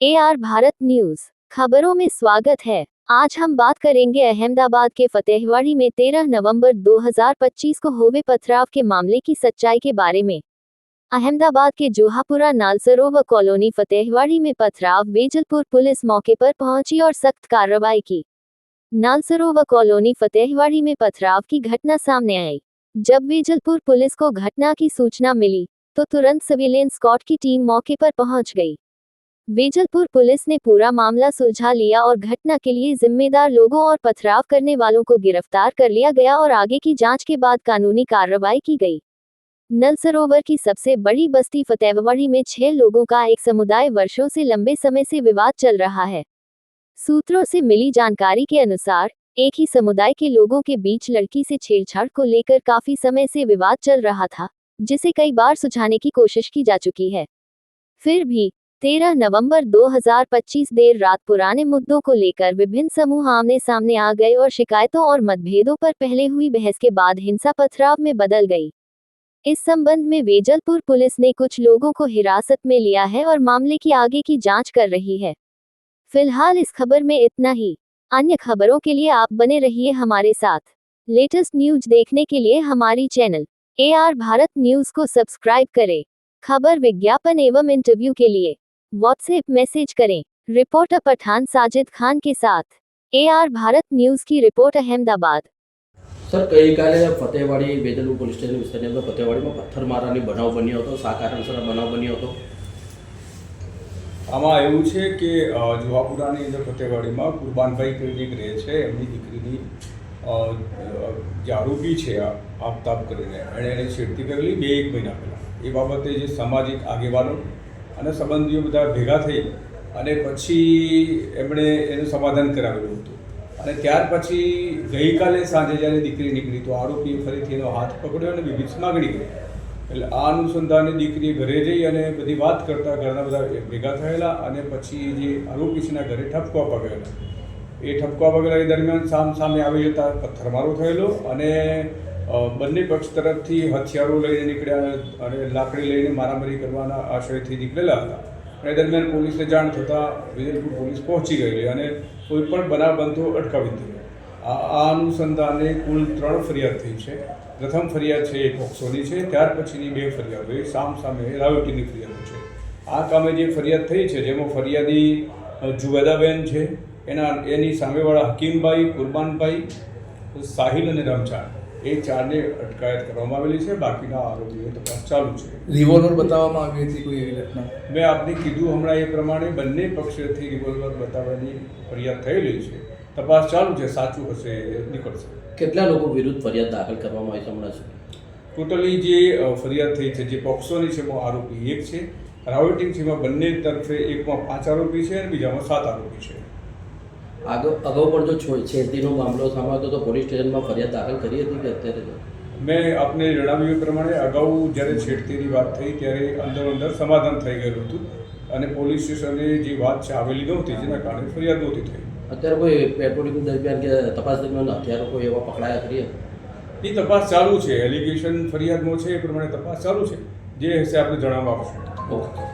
AR Bharat news खबरों में स्वागत है। आज हम बात करेंगे अहमदाबाद के फतेहवाड़ी में 13 नवंबर 2025 को हुए पथराव के मामले की सच्चाई के बारे में। अहमदाबाद के जोहापुरा नालसरोवर कॉलोनी फतेहवाड़ी में पथराव। वेजलपुर पुलिस मौके पर पहुंची और सख्त कार्रवाई की। नालसरोवर कॉलोनी फतेहवाड़ी में पथराव की घटना सामने आई। जब वेजलपुर पुलिस को घटना की सूचना मिली तो तुरंत सर्विलांस स्क्वाड की टीम मौके पर पहुंच गई। वेजलपुर पुलिस ने पूरा मामला सुलझा लिया और घटना के लिए जिम्मेदार लोगों और पथराव करने वालों को गिरफ्तार कर लिया गया और आगे की जांच के बाद कानूनी कार्रवाई की गई। नलसरोवर की सबसे बड़ी बस्ती फतेहवाड़ी में 6 लोगों का एक समुदाय वर्षों से लंबे समय से विवाद चल रहा है। सूत्रों से मिली जानकारी के अनुसार एक ही समुदाय के लोगों के बीच लड़की से छेड़छाड़ को लेकर काफी समय से विवाद चल रहा था, जिसे कई बार सुलझाने की कोशिश की जा चुकी है। फिर भी 13 नवंबर 2025 देर रात पुराने मुद्दों को लेकर विभिन्न समूह आमने सामने आ गए और शिकायतों और मतभेदों पर पहले हुई बहस के बाद हिंसा पथराव में बदल गई। इस संबंध में वेजलपुर पुलिस ने कुछ लोगों को हिरासत में लिया है और मामले की आगे की जांच कर रही है। फिलहाल इस खबर में इतना ही। अन्य खबरों के लिए आप बने रहिए हमारे साथ। लेटेस्ट न्यूज देखने के लिए हमारी चैनल AR भारत न्यूज को सब्सक्राइब करें। खबर, विज्ञापन एवं इंटरव्यू के लिए व्हाट्सएप मैसेज करें। रिपोर्टर पठान साजिद खान के साथ। AR भारत न्यूज की रिपोर्ट, अहमदाबाद। सर, गईकाले फतेहवाड़ी वेजलपुर પોલીસ સ્ટેશન વિસ્તારની અંદર ફતેહવાડીમાં પથ્થરમારાની બનાવ બન્યો હતો। શા કારણસર આ બનાવ બન્યો હતો? આમાં એવું છે કે જોહાપુરાની અંદર ફતેહવાડીમાં કુરબાનભાઈ કરીને એક રહે છે, એમની દીકરીની જે આરોપી છે આફતાબ કરીને એણે છેડતી કરેલી 2-1 મહિના પહેલાં। એ બાબતે જે સામાજિક આગેવાનો અને સંબંધીઓ બધા ભેગા થઈ અને પછી એમણે એનું સમાધાન કરાવેલું હતું અને ત્યાર પછી ગઈકાલે સાંજે જ્યારે દીકરી નીકળી તો આરોપીએ ફરીથી એનો હાથ પકડ્યો અને વિવિધ માગણી કરી। એટલે આ અનુસંધાને દીકરીએ ઘરે જઈ અને બધી વાત કરતાં ઘરના બધા ભેગા થયેલા અને પછી જે આરોપી છે એના ઘરે ઠપકો આપવા ગયેલા। એ ઠપકો આપવા ગયેલા એ દરમિયાન સામે આવી જતા પથ્થરમારો થયેલો અને બંને પક્ષ તરફથી હથિયારો લઈને નીકળ્યા અને લાકડી લઈને મારામારી કરવાના આશયથી નીકળેલા હતા। એ દરમિયાન પોલીસને જાણ થતાં વેજલપુર પોલીસ પહોંચી ગયેલી અને કોઈ પણ બનાવ બનતો અટકાવી દીધો। આ અનુસંધાને કુલ 3 ફરિયાદ થઈ છે। પ્રથમ ફરિયાદ છે એ પોક્સોની છે, ત્યાર પછીની 2 ફરિયાદો એ સામે રાયોટીની ફરિયાદો છે। આ કામે જે ફરિયાદ થઈ છે જેમાં ફરિયાદી જુવેદાબેન છે, એની સામેવાળા હકીમભાઈ, કુરબાનભાઈ, સાહિલ અને રમજાન, એ 4ને અટકાયત કરવામાં આવેલી છે। બાકીના આરોપીઓ તપાસ ચાલુ છે। રિવોલ્વર બતાવવામાં આવી હતી કોઈ એવી ઘટના? મેં આપને કીધું હમણાં એ પ્રમાણે બંને પક્ષેથી રિવોલ્વર બતાવવાની ફરિયાદ થયેલી છે। તપાસ ચાલુ છે, સાચું હશે એ નીકળશે। કેટલા લોકો વિરુદ્ધ ફરિયાદ દાખલ કરવામાં આવી છે હમણાં છે? ટોટલી જે ફરિયાદ થઈ છે જે પોક્સોની છે એમાં આરોપી 1 છે, રાયોટિંગ છે એમાં બંને તરફે એકમાં 5 આરોપી છે અને બીજામાં 7 આરોપી છે। અગાઉ પણ જો છેડતીનો મામલો સામે હતો તો પોલીસ સ્ટેશનમાં ફરિયાદ દાખલ કરી હતી કે અત્યારે? મેં આપને જણાવ્યું એ પ્રમાણે અગાઉ જ્યારે છેડતીની વાત થઈ ત્યારે અંદર સમાધાન થઈ ગયેલું હતું અને પોલીસ સ્ટેશને જે વાત છે આવેલી નહોતી, જેના કારણે ફરિયાદ નહોતી થઈ। અત્યારે કોઈ પેટ્રોલિંગ દરમિયાન કે તપાસ દરમિયાન હથિયારો કોઈ એવા પકડાયા ખરી? એ તપાસ ચાલુ છે। એલિગેશન ફરિયાદમાં છે એ પ્રમાણે તપાસ ચાલુ છે, જે હશે આપણે જણાવવા આવશે। ઓકે।